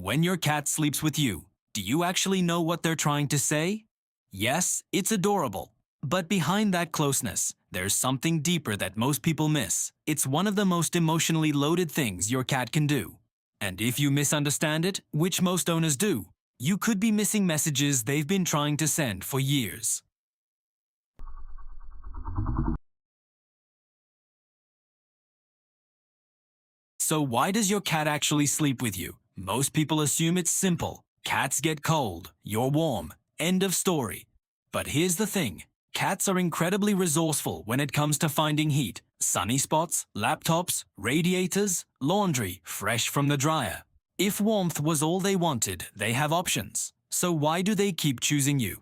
When your cat sleeps with you, do you actually know what they're trying to say? Yes, it's adorable. But behind that closeness, there's something deeper that most people miss. It's one of the most emotionally loaded things your cat can do. And if you misunderstand it, which most owners do, you could be missing messages they've been trying to send for years. So why does your cat actually sleep with you? Most people assume it's simple. Cats get cold, you're warm, end of story. But here's the thing. Cats are incredibly resourceful when it comes to finding heat. Sunny spots, laptops, radiators, laundry, fresh from the dryer. If warmth was all they wanted, they have options. So why do they keep choosing you?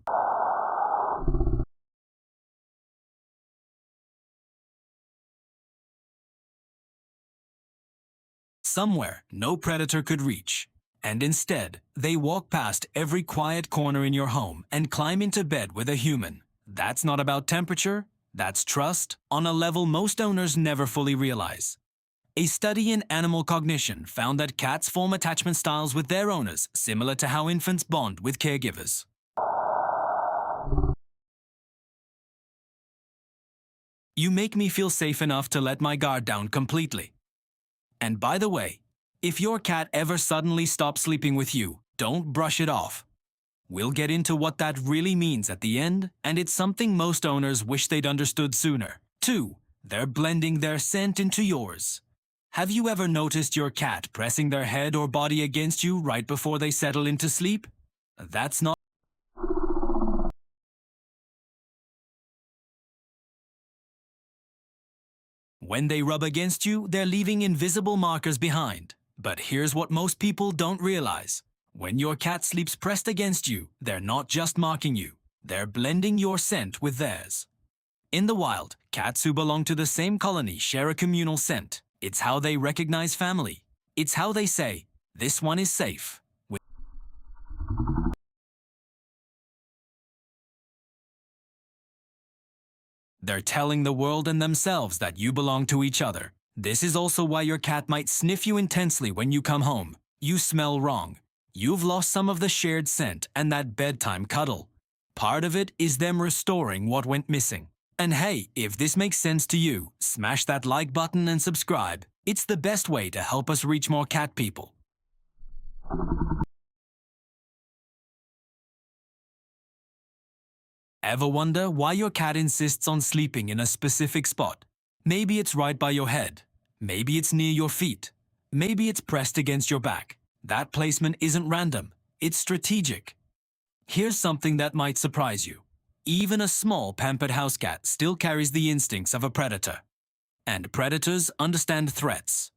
Somewhere no predator could reach. And instead, they walk past every quiet corner in your home and climb into bed with a human. That's not about temperature, that's trust, on a level most owners never fully realize. A study in animal cognition found that cats form attachment styles with their owners similar to how infants bond with caregivers. You make me feel safe enough to let my guard down completely. And by the way, if your cat ever suddenly stops sleeping with you, don't brush it off. We'll get into what that really means at the end, and it's something most owners wish they'd understood sooner. 2. They're blending their scent into yours. Have you ever noticed your cat pressing their head or body against you right before they settle into sleep? That's not. When they rub against you, they're leaving invisible markers behind. But here's what most people don't realize. When your cat sleeps pressed against you, they're not just marking you. They're blending your scent with theirs. In the wild, cats who belong to the same colony share a communal scent. It's how they recognize family. It's how they say, "This one is safe." They're telling the world and themselves that you belong to each other. This is also why your cat might sniff you intensely when you come home. You smell wrong. You've lost some of the shared scent and that bedtime cuddle. Part of it is them restoring what went missing. And hey, if this makes sense to you, smash that like button and subscribe. It's the best way to help us reach more cat people. Ever wonder why your cat insists on sleeping in a specific spot? Maybe it's right by your head. Maybe it's near your feet. Maybe it's pressed against your back. That placement isn't random. It's strategic. Here's something that might surprise you. Even a small pampered house cat still carries the instincts of a predator. And predators understand threats.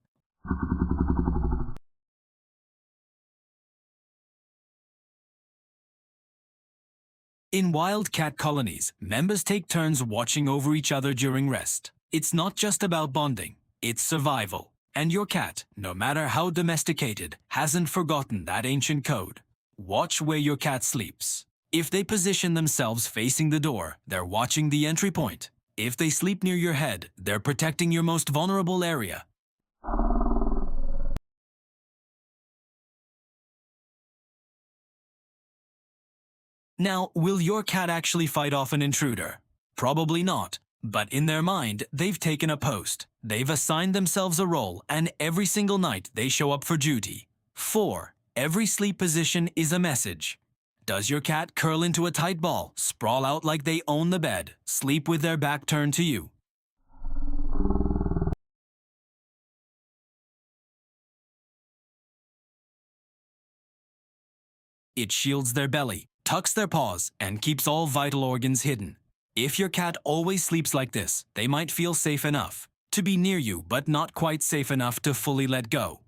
In wild cat colonies, members take turns watching over each other during rest. It's not just about bonding, it's survival. And your cat, no matter how domesticated, hasn't forgotten that ancient code. Watch where your cat sleeps. If they position themselves facing the door, they're watching the entry point. If they sleep near your head, they're protecting your most vulnerable area. Now, will your cat actually fight off an intruder? Probably not. But in their mind, they've taken a post. They've assigned themselves a role, and every single night they show up for duty. 4. Every sleep position is a message. Does your cat curl into a tight ball, sprawl out like they own the bed, sleep with their back turned to you? It shields their belly, tucks their paws, and keeps all vital organs hidden. If your cat always sleeps like this, they might feel safe enough to be near you, but not quite safe enough to fully let go.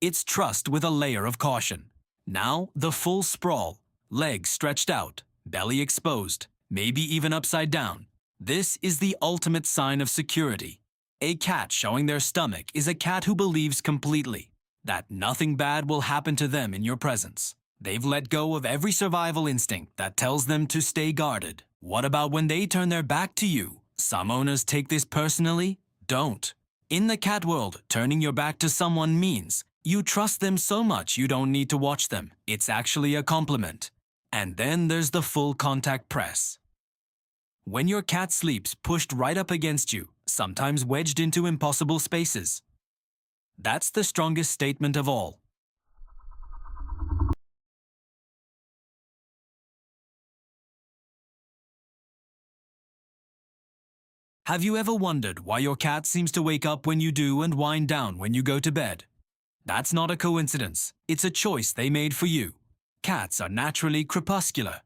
It's trust with a layer of caution. Now, the full sprawl, legs stretched out, belly exposed, maybe even upside down. This is the ultimate sign of security. A cat showing their stomach is a cat who believes completely that nothing bad will happen to them in your presence. They've let go of every survival instinct that tells them to stay guarded. What about when they turn their back to you? Some owners take this personally. Don't. In the cat world, turning your back to someone means You trust them so much you don't need to watch them. It's actually a compliment. And then there's the full contact press. When your cat sleeps pushed right up against you, sometimes wedged into impossible spaces. That's the strongest statement of all. Have you ever wondered why your cat seems to wake up when you do and wind down when you go to bed? That's not a coincidence. It's a choice they made for you. Cats are naturally crepuscular.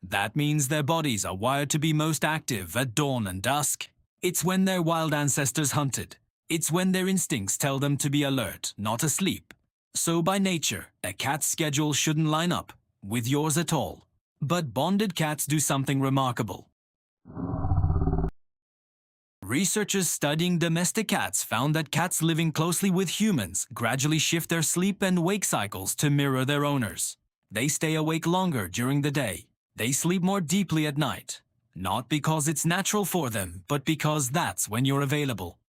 That means their bodies are wired to be most active at dawn and dusk. It's when their wild ancestors hunted. It's when their instincts tell them to be alert, not asleep. So by nature, a cat's schedule shouldn't line up with yours at all. But bonded cats do something remarkable. Researchers studying domestic cats found that cats living closely with humans gradually shift their sleep and wake cycles to mirror their owners. They stay awake longer during the day. They sleep more deeply at night. Not because it's natural for them, but because that's when you're available.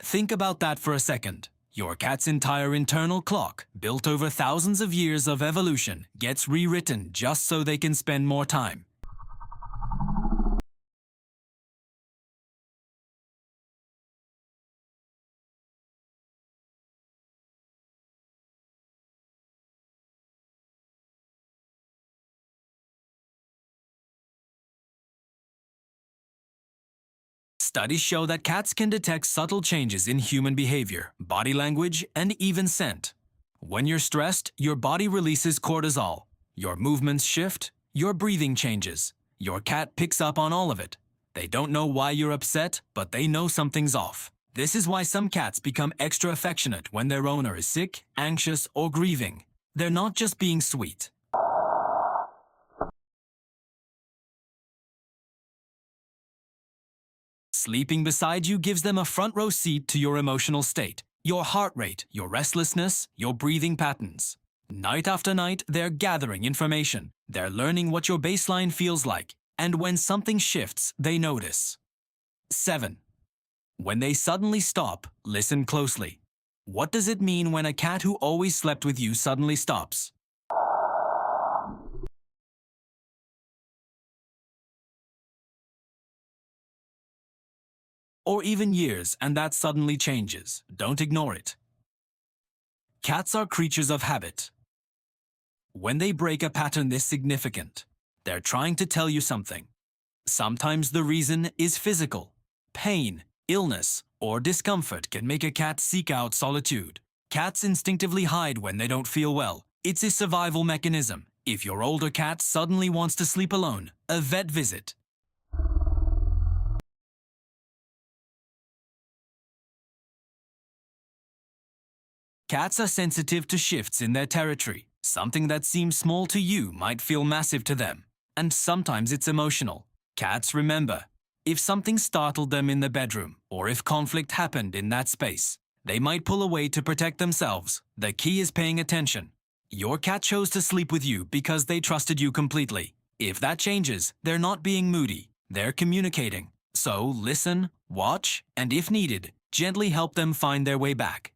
Think about that for a second. Your cat's entire internal clock, built over thousands of years of evolution, gets rewritten just so they can spend more time. Studies show that cats can detect subtle changes in human behavior, body language, and even scent. When you're stressed, your body releases cortisol. Your movements shift, your breathing changes. Your cat picks up on all of it. They don't know why you're upset, but they know something's off. This is why some cats become extra affectionate when their owner is sick, anxious, or grieving. They're not just being sweet. Sleeping beside you gives them a front row seat to your emotional state, your heart rate, your restlessness, your breathing patterns. Night after night, they're gathering information. They're learning what your baseline feels like. And when something shifts, they notice. 7. When they suddenly stop, listen closely. What does it mean when a cat who always slept with you suddenly stops? Or even years, and that suddenly changes. Don't ignore it. Cats are creatures of habit. When they break a pattern this significant, they're trying to tell you something. Sometimes the reason is physical. Pain, illness, or discomfort can make a cat seek out solitude. Cats instinctively hide when they don't feel well. It's a survival mechanism. If your older cat suddenly wants to sleep alone, a vet visit. Cats are sensitive to shifts in their territory. Something that seems small to you might feel massive to them. And sometimes it's emotional. Cats remember. If something startled them in the bedroom, or if conflict happened in that space, they might pull away to protect themselves. The key is paying attention. Your cat chose to sleep with you because they trusted you completely. If that changes, they're not being moody. They're communicating. So listen, watch, and if needed, gently help them find their way back.